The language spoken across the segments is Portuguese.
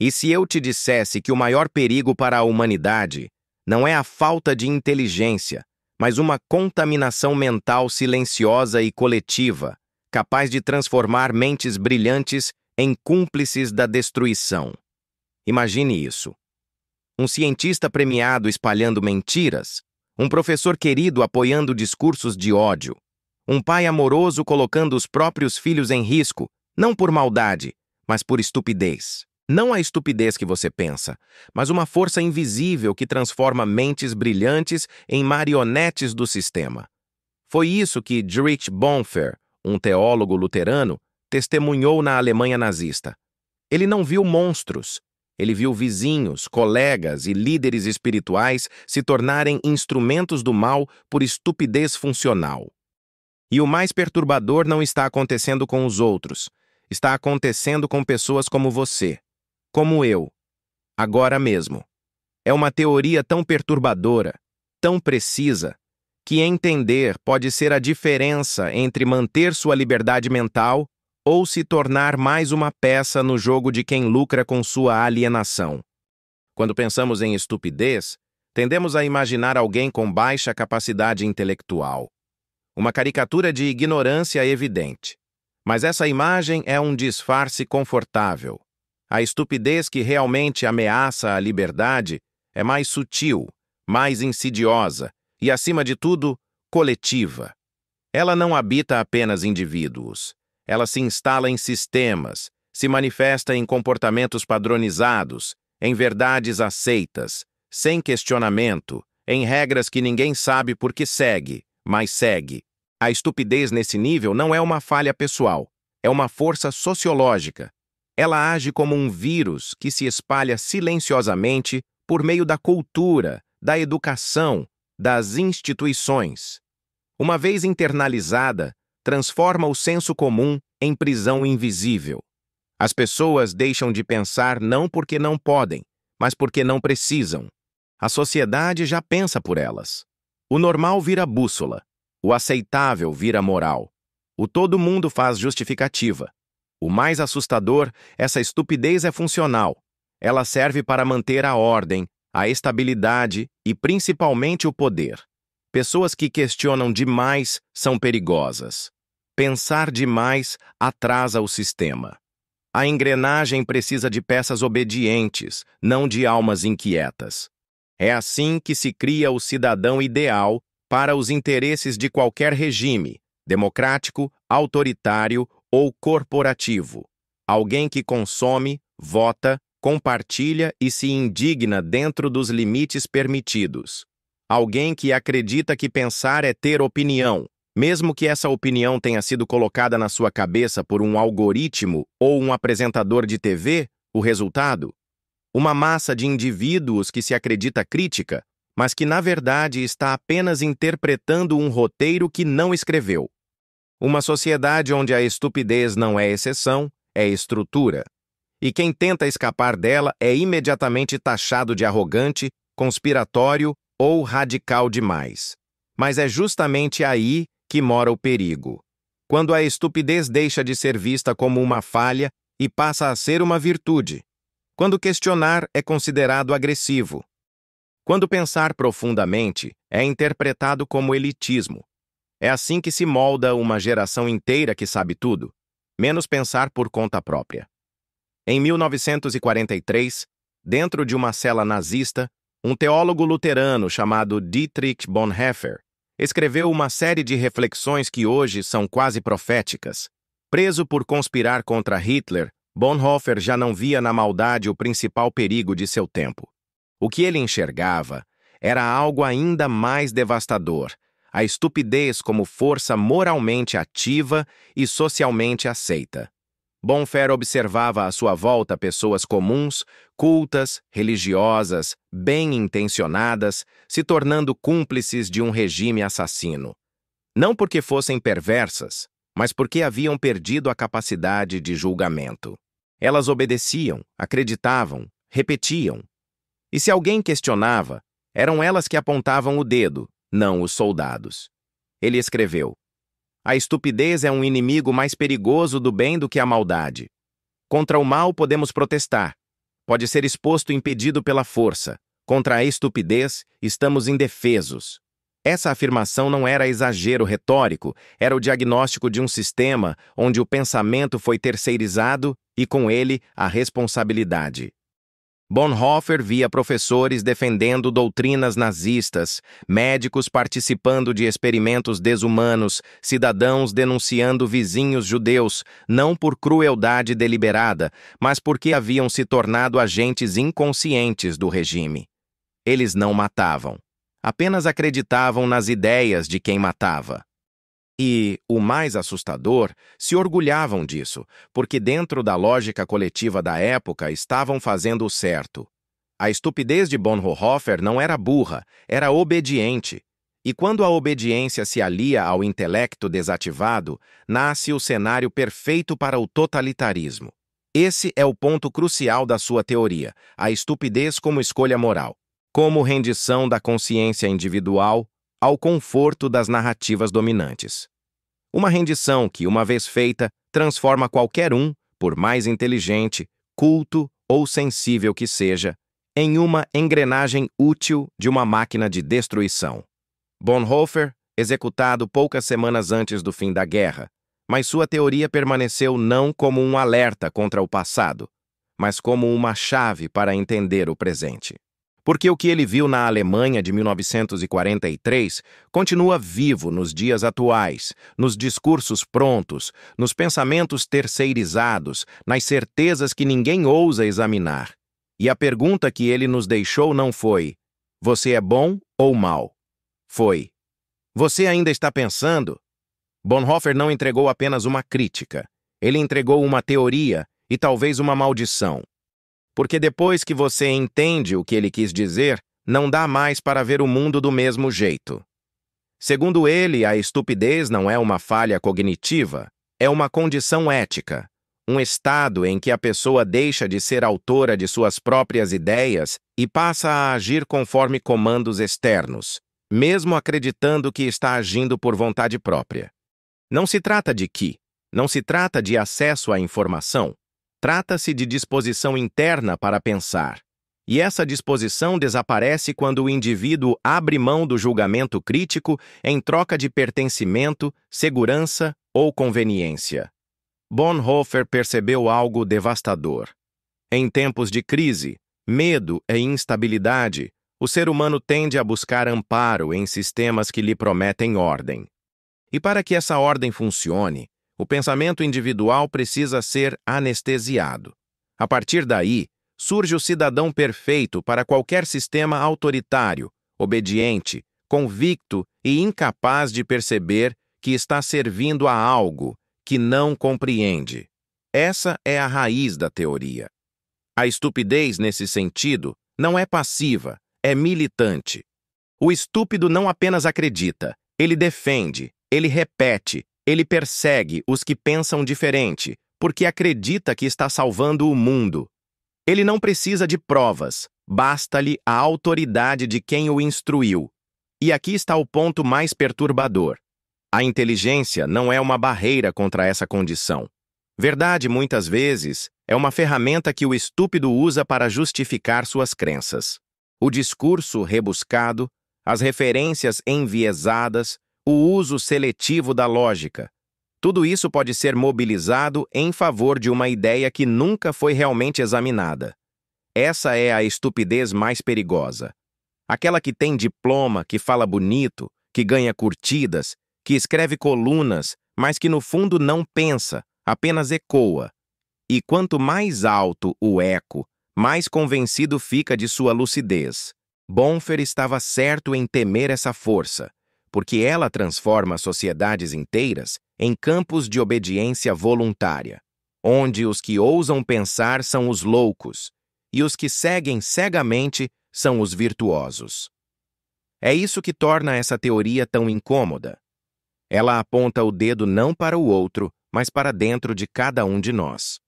E se eu te dissesse que o maior perigo para a humanidade não é a falta de inteligência, mas uma contaminação mental silenciosa e coletiva, capaz de transformar mentes brilhantes em cúmplices da destruição? Imagine isso. Um cientista premiado espalhando mentiras, um professor querido apoiando discursos de ódio, um pai amoroso colocando os próprios filhos em risco, não por maldade, mas por estupidez. Não a estupidez que você pensa, mas uma força invisível que transforma mentes brilhantes em marionetes do sistema. Foi isso que Dietrich Bonhoeffer, um teólogo luterano, testemunhou na Alemanha nazista. Ele não viu monstros. Ele viu vizinhos, colegas e líderes espirituais se tornarem instrumentos do mal por estupidez funcional. E o mais perturbador não está acontecendo com os outros. Está acontecendo com pessoas como você, como eu, agora mesmo. É uma teoria tão perturbadora, tão precisa, que entender pode ser a diferença entre manter sua liberdade mental ou se tornar mais uma peça no jogo de quem lucra com sua alienação. Quando pensamos em estupidez, tendemos a imaginar alguém com baixa capacidade intelectual. Uma caricatura de ignorância evidente. Mas essa imagem é um disfarce confortável. A estupidez que realmente ameaça a liberdade é mais sutil, mais insidiosa e, acima de tudo, coletiva. Ela não habita apenas indivíduos. Ela se instala em sistemas, se manifesta em comportamentos padronizados, em verdades aceitas, sem questionamento, em regras que ninguém sabe por que segue, mas segue. A estupidez nesse nível não é uma falha pessoal, é uma força sociológica. Ela age como um vírus que se espalha silenciosamente por meio da cultura, da educação, das instituições. Uma vez internalizada, transforma o senso comum em prisão invisível. As pessoas deixam de pensar não porque não podem, mas porque não precisam. A sociedade já pensa por elas. O normal vira bússola. O aceitável vira moral. O todo mundo faz justificativa. O mais assustador, essa estupidez é funcional. Ela serve para manter a ordem, a estabilidade e principalmente o poder. Pessoas que questionam demais são perigosas. Pensar demais atrasa o sistema. A engrenagem precisa de peças obedientes, não de almas inquietas. É assim que se cria o cidadão ideal para os interesses de qualquer regime, democrático, autoritário ou corporativo. Alguém que consome, vota, compartilha e se indigna dentro dos limites permitidos. Alguém que acredita que pensar é ter opinião, mesmo que essa opinião tenha sido colocada na sua cabeça por um algoritmo ou um apresentador de TV, o resultado? Uma massa de indivíduos que se acredita crítica, mas que na verdade está apenas interpretando um roteiro que não escreveu. Uma sociedade onde a estupidez não é exceção, é estrutura. E quem tenta escapar dela é imediatamente taxado de arrogante, conspiratório ou radical demais. Mas é justamente aí que mora o perigo. Quando a estupidez deixa de ser vista como uma falha e passa a ser uma virtude. Quando questionar é considerado agressivo. Quando pensar profundamente é interpretado como elitismo. É assim que se molda uma geração inteira que sabe tudo, menos pensar por conta própria. Em 1943, dentro de uma cela nazista, um teólogo luterano chamado Dietrich Bonhoeffer escreveu uma série de reflexões que hoje são quase proféticas. Preso por conspirar contra Hitler, Bonhoeffer já não via na maldade o principal perigo de seu tempo. O que ele enxergava era algo ainda mais devastador, a estupidez como força moralmente ativa e socialmente aceita. Bonhoeffer observava à sua volta pessoas comuns, cultas, religiosas, bem-intencionadas, se tornando cúmplices de um regime assassino. Não porque fossem perversas, mas porque haviam perdido a capacidade de julgamento. Elas obedeciam, acreditavam, repetiam. E se alguém questionava, eram elas que apontavam o dedo, não os soldados. Ele escreveu: a estupidez é um inimigo mais perigoso do bem do que a maldade. Contra o mal podemos protestar. pode ser exposto e impedido pela força. Contra a estupidez, estamos indefesos. Essa afirmação não era exagero retórico, era o diagnóstico de um sistema onde o pensamento foi terceirizado e, com ele, a responsabilidade. Bonhoeffer via professores defendendo doutrinas nazistas, médicos participando de experimentos desumanos, cidadãos denunciando vizinhos judeus, não por crueldade deliberada, mas porque haviam se tornado agentes inconscientes do regime. Eles não matavam. Apenas acreditavam nas ideias de quem matava. E, o mais assustador, se orgulhavam disso, porque dentro da lógica coletiva da época estavam fazendo o certo. A estupidez de Bonhoeffer não era burra, era obediente. E quando a obediência se alia ao intelecto desativado, nasce o cenário perfeito para o totalitarismo. Esse é o ponto crucial da sua teoria, a estupidez como escolha moral, como rendição da consciência individual ao conforto das narrativas dominantes. Uma rendição que, uma vez feita, transforma qualquer um, por mais inteligente, culto ou sensível que seja, em uma engrenagem útil de uma máquina de destruição. Bonhoeffer, executado poucas semanas antes do fim da guerra, mas sua teoria permaneceu não como um alerta contra o passado, mas como uma chave para entender o presente. Porque o que ele viu na Alemanha de 1943 continua vivo nos dias atuais, nos discursos prontos, nos pensamentos terceirizados, nas certezas que ninguém ousa examinar. E a pergunta que ele nos deixou não foi: você é bom ou mau? Foi: você ainda está pensando? Bonhoeffer não entregou apenas uma crítica. Ele entregou uma teoria e talvez uma maldição. Porque depois que você entende o que ele quis dizer, não dá mais para ver o mundo do mesmo jeito. Segundo ele, a estupidez não é uma falha cognitiva, é uma condição ética, um estado em que a pessoa deixa de ser autora de suas próprias ideias e passa a agir conforme comandos externos, mesmo acreditando que está agindo por vontade própria. Não se trata de que, não se trata de acesso à informação. Trata-se de disposição interna para pensar. E essa disposição desaparece quando o indivíduo abre mão do julgamento crítico em troca de pertencimento, segurança ou conveniência. Bonhoeffer percebeu algo devastador. Em tempos de crise, medo e instabilidade, o ser humano tende a buscar amparo em sistemas que lhe prometem ordem. E para que essa ordem funcione, o pensamento individual precisa ser anestesiado. A partir daí, surge o cidadão perfeito para qualquer sistema autoritário, obediente, convicto e incapaz de perceber que está servindo a algo que não compreende. Essa é a raiz da teoria. A estupidez, nesse sentido, não é passiva, é militante. O estúpido não apenas acredita, ele defende, ele repete, ele persegue os que pensam diferente, porque acredita que está salvando o mundo. Ele não precisa de provas, basta-lhe a autoridade de quem o instruiu. E aqui está o ponto mais perturbador. A inteligência não é uma barreira contra essa condição. Verdade, muitas vezes, é uma ferramenta que o estúpido usa para justificar suas crenças. O discurso rebuscado, as referências enviesadas, o uso seletivo da lógica. Tudo isso pode ser mobilizado em favor de uma ideia que nunca foi realmente examinada. Essa é a estupidez mais perigosa. Aquela que tem diploma, que fala bonito, que ganha curtidas, que escreve colunas, mas que no fundo não pensa, apenas ecoa. E quanto mais alto o eco, mais convencido fica de sua lucidez. Bonhoeffer estava certo em temer essa força, porque ela transforma sociedades inteiras em campos de obediência voluntária, onde os que ousam pensar são os loucos e os que seguem cegamente são os virtuosos. É isso que torna essa teoria tão incômoda. Ela aponta o dedo não para o outro, mas para dentro de cada um de nós.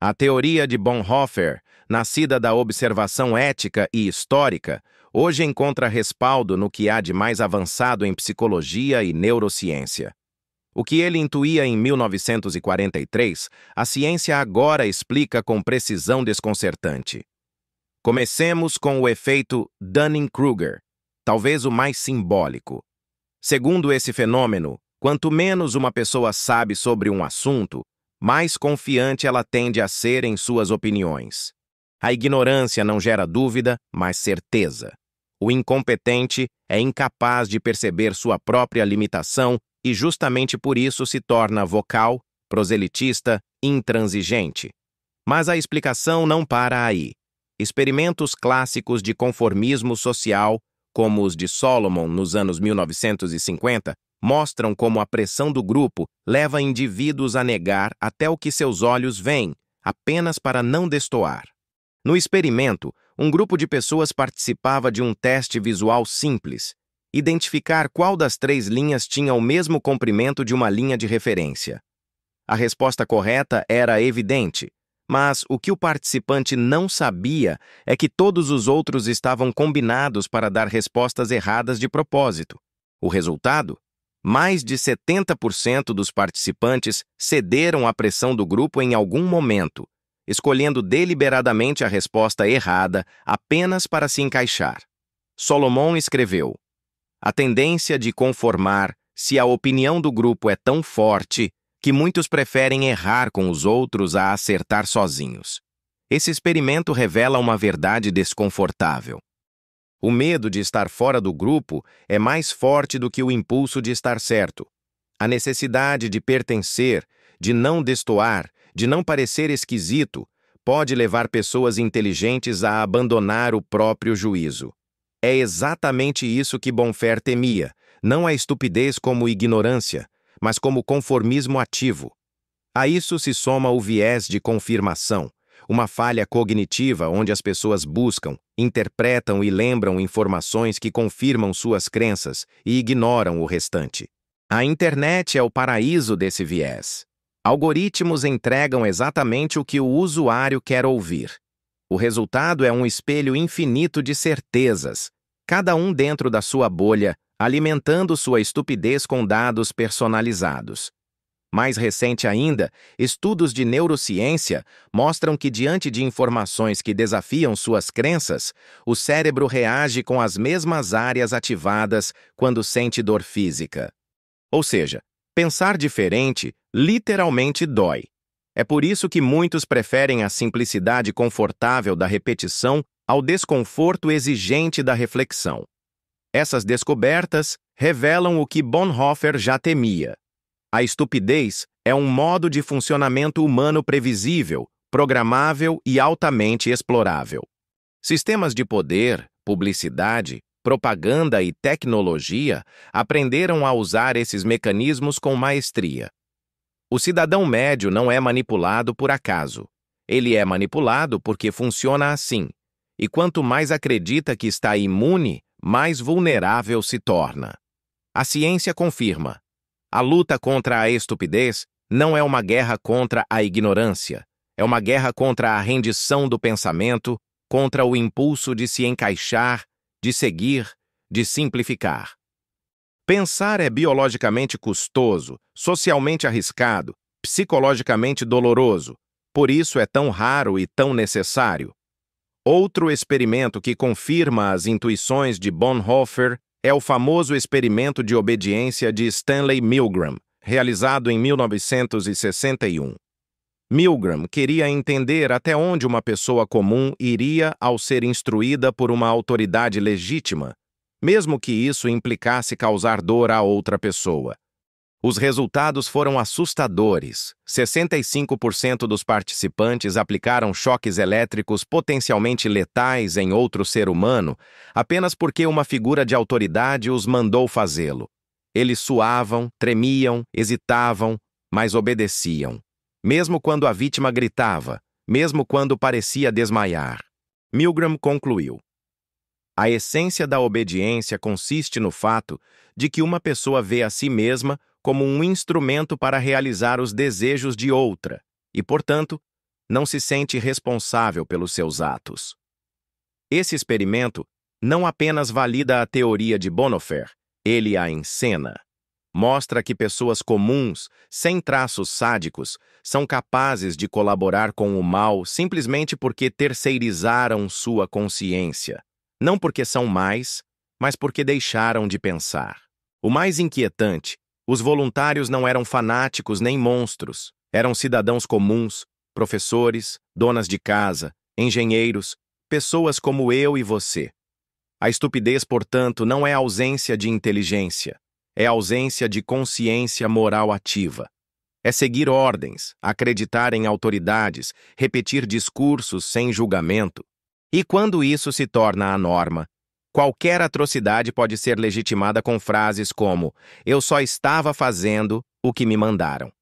A teoria de Bonhoeffer, nascida da observação ética e histórica, hoje encontra respaldo no que há de mais avançado em psicologia e neurociência. O que ele intuía em 1943, a ciência agora explica com precisão desconcertante. Comecemos com o efeito Dunning-Kruger, talvez o mais simbólico. Segundo esse fenômeno, quanto menos uma pessoa sabe sobre um assunto, mais confiante ela tende a ser em suas opiniões. A ignorância não gera dúvida, mas certeza. O incompetente é incapaz de perceber sua própria limitação e justamente por isso se torna vocal, proselitista, intransigente. Mas a explicação não para aí. Experimentos clássicos de conformismo social, como os de Solomon nos anos 1950, mostram como a pressão do grupo leva indivíduos a negar até o que seus olhos veem, apenas para não destoar. No experimento, um grupo de pessoas participava de um teste visual simples: identificar qual das 3 linhas tinha o mesmo comprimento de uma linha de referência. A resposta correta era evidente, mas o que o participante não sabia é que todos os outros estavam combinados para dar respostas erradas de propósito. O resultado? Mais de 70% dos participantes cederam à pressão do grupo em algum momento, escolhendo deliberadamente a resposta errada apenas para se encaixar. Solomon escreveu: a tendência de conformar-se à opinião do grupo é tão forte que muitos preferem errar com os outros a acertar sozinhos. Esse experimento revela uma verdade desconfortável. O medo de estar fora do grupo é mais forte do que o impulso de estar certo. A necessidade de pertencer, de não destoar, de não parecer esquisito, pode levar pessoas inteligentes a abandonar o próprio juízo. É exatamente isso que Bonhoeffer temia, não a estupidez como ignorância, mas como conformismo ativo. A isso se soma o viés de confirmação, uma falha cognitiva onde as pessoas buscam, interpretam e lembram informações que confirmam suas crenças e ignoram o restante. A internet é o paraíso desse viés. Algoritmos entregam exatamente o que o usuário quer ouvir. O resultado é um espelho infinito de certezas, cada um dentro da sua bolha, alimentando sua estupidez com dados personalizados. Mais recente ainda, estudos de neurociência mostram que, diante de informações que desafiam suas crenças, o cérebro reage com as mesmas áreas ativadas quando sente dor física. Ou seja, pensar diferente literalmente dói. É por isso que muitos preferem a simplicidade confortável da repetição ao desconforto exigente da reflexão. Essas descobertas revelam o que Bonhoeffer já temia. A estupidez é um modo de funcionamento humano previsível, programável e altamente explorável. Sistemas de poder, publicidade, propaganda e tecnologia aprenderam a usar esses mecanismos com maestria. O cidadão médio não é manipulado por acaso. Ele é manipulado porque funciona assim. E quanto mais acredita que está imune, mais vulnerável se torna. A ciência confirma: a luta contra a estupidez não é uma guerra contra a ignorância, é uma guerra contra a rendição do pensamento, contra o impulso de se encaixar, de seguir, de simplificar. Pensar é biologicamente custoso, socialmente arriscado, psicologicamente doloroso, por isso é tão raro e tão necessário. Outro experimento que confirma as intuições de Bonhoeffer é o famoso experimento de obediência de Stanley Milgram, realizado em 1961. Milgram queria entender até onde uma pessoa comum iria ao ser instruída por uma autoridade legítima, mesmo que isso implicasse causar dor a outra pessoa. Os resultados foram assustadores. 65% dos participantes aplicaram choques elétricos potencialmente letais em outro ser humano apenas porque uma figura de autoridade os mandou fazê-lo. Eles suavam, tremiam, hesitavam, mas obedeciam. Mesmo quando a vítima gritava, mesmo quando parecia desmaiar. Milgram concluiu: a essência da obediência consiste no fato de que uma pessoa vê a si mesma como um instrumento para realizar os desejos de outra e, portanto, não se sente responsável pelos seus atos. Esse experimento não apenas valida a teoria de Bonhoeffer, ele a encena. Mostra que pessoas comuns, sem traços sádicos, são capazes de colaborar com o mal simplesmente porque terceirizaram sua consciência. Não porque são mais, mas porque deixaram de pensar. O mais inquietante, os voluntários não eram fanáticos nem monstros. Eram cidadãos comuns, professores, donas de casa, engenheiros, pessoas como eu e você. A estupidez, portanto, não é ausência de inteligência. É ausência de consciência moral ativa. É seguir ordens, acreditar em autoridades, repetir discursos sem julgamento. E quando isso se torna a norma, qualquer atrocidade pode ser legitimada com frases como "eu só estava fazendo o que me mandaram".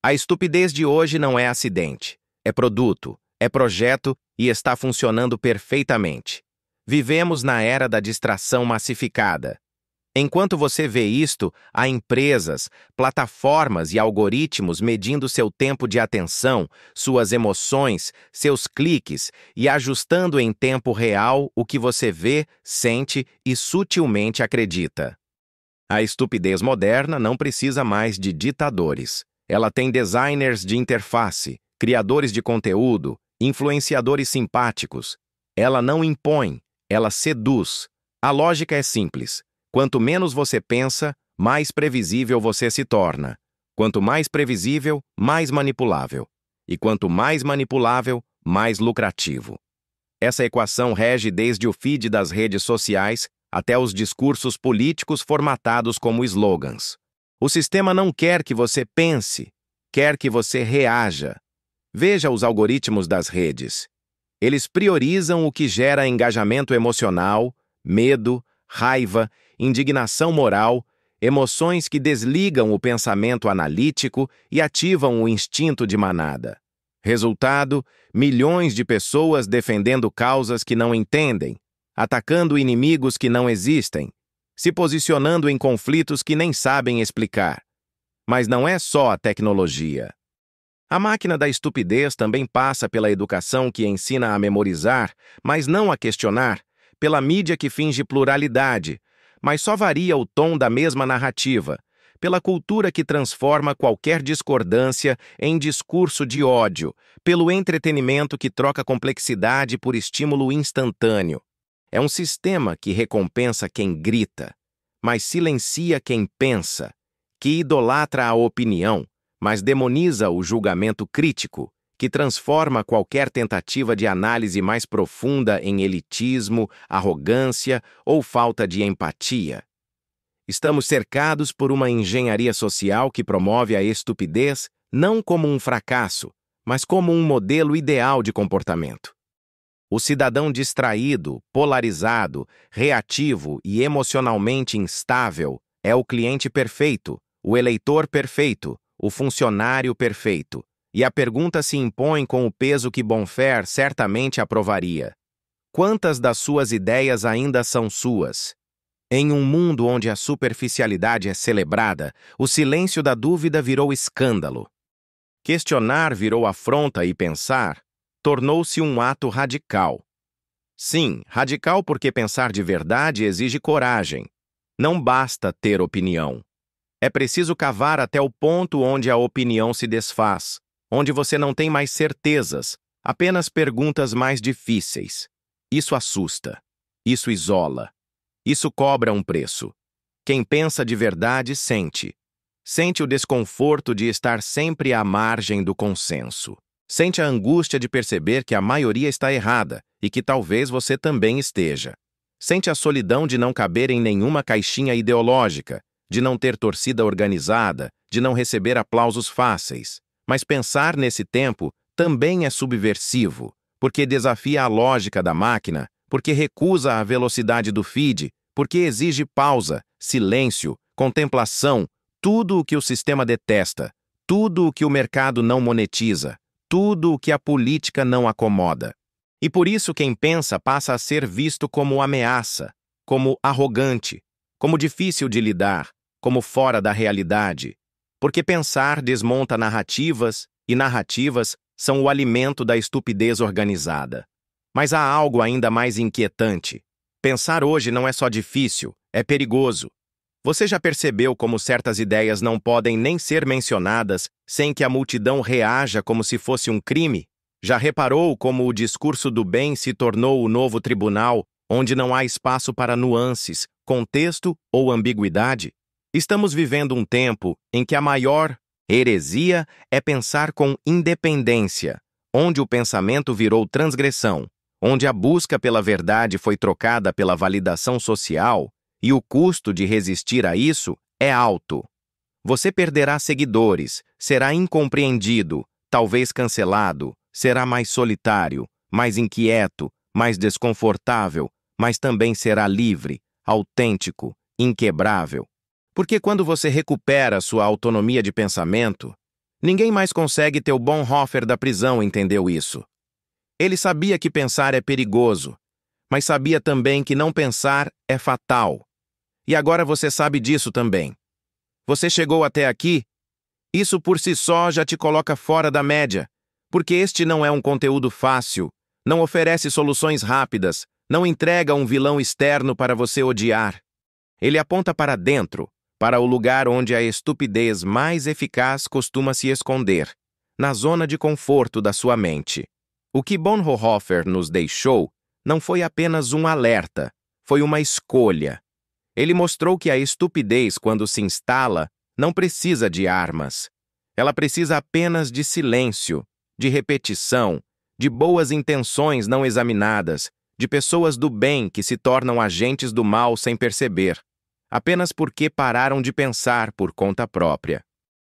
A estupidez de hoje não é acidente, é produto, é projeto e está funcionando perfeitamente. Vivemos na era da distração massificada. Enquanto você vê isto, há empresas, plataformas e algoritmos medindo seu tempo de atenção, suas emoções, seus cliques e ajustando em tempo real o que você vê, sente e sutilmente acredita. A estupidez moderna não precisa mais de ditadores. Ela tem designers de interface, criadores de conteúdo, influenciadores simpáticos. Ela não impõe, ela seduz. A lógica é simples. Quanto menos você pensa, mais previsível você se torna. Quanto mais previsível, mais manipulável. E quanto mais manipulável, mais lucrativo. Essa equação rege desde o feed das redes sociais até os discursos políticos formatados como slogans. O sistema não quer que você pense, quer que você reaja. Veja os algoritmos das redes. Eles priorizam o que gera engajamento emocional, medo, raiva, indignação moral, emoções que desligam o pensamento analítico e ativam o instinto de manada. Resultado, milhões de pessoas defendendo causas que não entendem, atacando inimigos que não existem, se posicionando em conflitos que nem sabem explicar. Mas não é só a tecnologia. A máquina da estupidez também passa pela educação que ensina a memorizar, mas não a questionar, pela mídia que finge pluralidade, mas só varia o tom da mesma narrativa, pela cultura que transforma qualquer discordância em discurso de ódio, pelo entretenimento que troca complexidade por estímulo instantâneo. É um sistema que recompensa quem grita, mas silencia quem pensa, que idolatra a opinião, mas demoniza o julgamento crítico, que transforma qualquer tentativa de análise mais profunda em elitismo, arrogância ou falta de empatia. Estamos cercados por uma engenharia social que promove a estupidez não como um fracasso, mas como um modelo ideal de comportamento. O cidadão distraído, polarizado, reativo e emocionalmente instável é o cliente perfeito, o eleitor perfeito, o funcionário perfeito. E a pergunta se impõe com o peso que Bonfer certamente aprovaria. Quantas das suas ideias ainda são suas? Em um mundo onde a superficialidade é celebrada, o silêncio da dúvida virou escândalo. Questionar virou afronta e pensar tornou-se um ato radical. Sim, radical porque pensar de verdade exige coragem. Não basta ter opinião. É preciso cavar até o ponto onde a opinião se desfaz, onde você não tem mais certezas, apenas perguntas mais difíceis. Isso assusta. Isso isola. Isso cobra um preço. Quem pensa de verdade sente. Sente o desconforto de estar sempre à margem do consenso. Sente a angústia de perceber que a maioria está errada e que talvez você também esteja. Sente a solidão de não caber em nenhuma caixinha ideológica, de não ter torcida organizada, de não receber aplausos fáceis. Mas pensar nesse tempo também é subversivo, porque desafia a lógica da máquina, porque recusa a velocidade do feed, porque exige pausa, silêncio, contemplação, tudo o que o sistema detesta, tudo o que o mercado não monetiza, tudo o que a política não acomoda. E por isso quem pensa passa a ser visto como ameaça, como arrogante, como difícil de lidar, como fora da realidade. Porque pensar desmonta narrativas, e narrativas são o alimento da estupidez organizada. Mas há algo ainda mais inquietante. Pensar hoje não é só difícil, é perigoso. Você já percebeu como certas ideias não podem nem ser mencionadas sem que a multidão reaja como se fosse um crime? Já reparou como o discurso do bem se tornou o novo tribunal, onde não há espaço para nuances, contexto ou ambiguidade? Estamos vivendo um tempo em que a maior heresia é pensar com independência, onde o pensamento virou transgressão, onde a busca pela verdade foi trocada pela validação social e o custo de resistir a isso é alto. Você perderá seguidores, será incompreendido, talvez cancelado, será mais solitário, mais inquieto, mais desconfortável, mas também será livre, autêntico, inquebrável. Porque quando você recupera sua autonomia de pensamento, ninguém mais consegue ter o Bonhoeffer da prisão entendeu isso. Ele sabia que pensar é perigoso, mas sabia também que não pensar é fatal. E agora você sabe disso também. Você chegou até aqui? Isso por si só já te coloca fora da média, porque este não é um conteúdo fácil, não oferece soluções rápidas, não entrega um vilão externo para você odiar. Ele aponta para dentro, para o lugar onde a estupidez mais eficaz costuma se esconder, na zona de conforto da sua mente. O que Bonhoeffer nos deixou não foi apenas um alerta, foi uma escolha. Ele mostrou que a estupidez, quando se instala, não precisa de armas. Ela precisa apenas de silêncio, de repetição, de boas intenções não examinadas, de pessoas do bem que se tornam agentes do mal sem perceber, apenas porque pararam de pensar por conta própria.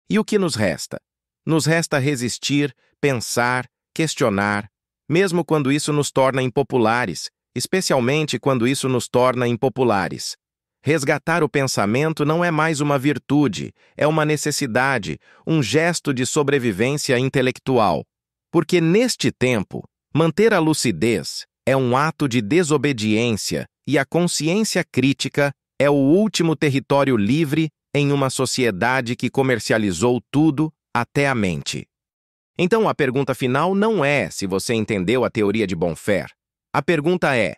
E o que nos resta? Nos resta resistir, pensar, questionar, mesmo quando isso nos torna impopulares, especialmente quando isso nos torna impopulares. Resgatar o pensamento não é mais uma virtude, é uma necessidade, um gesto de sobrevivência intelectual. Porque neste tempo, manter a lucidez é um ato de desobediência e a consciência crítica é o último território livre em uma sociedade que comercializou tudo até a mente. Então, a pergunta final não é se você entendeu a teoria de Bonhoeffer. A pergunta é: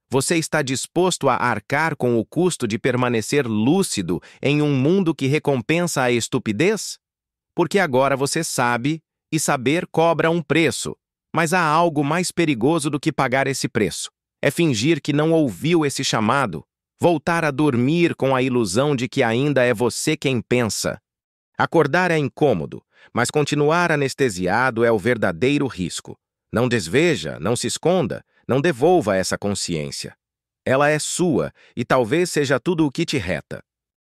você está disposto a arcar com o custo de permanecer lúcido em um mundo que recompensa a estupidez? Porque agora você sabe, e saber cobra um preço, mas há algo mais perigoso do que pagar esse preço. É fingir que não ouviu esse chamado, voltar a dormir com a ilusão de que ainda é você quem pensa. Acordar é incômodo, mas continuar anestesiado é o verdadeiro risco. Não desveja, não se esconda, não devolva essa consciência. Ela é sua e talvez seja tudo o que te reta.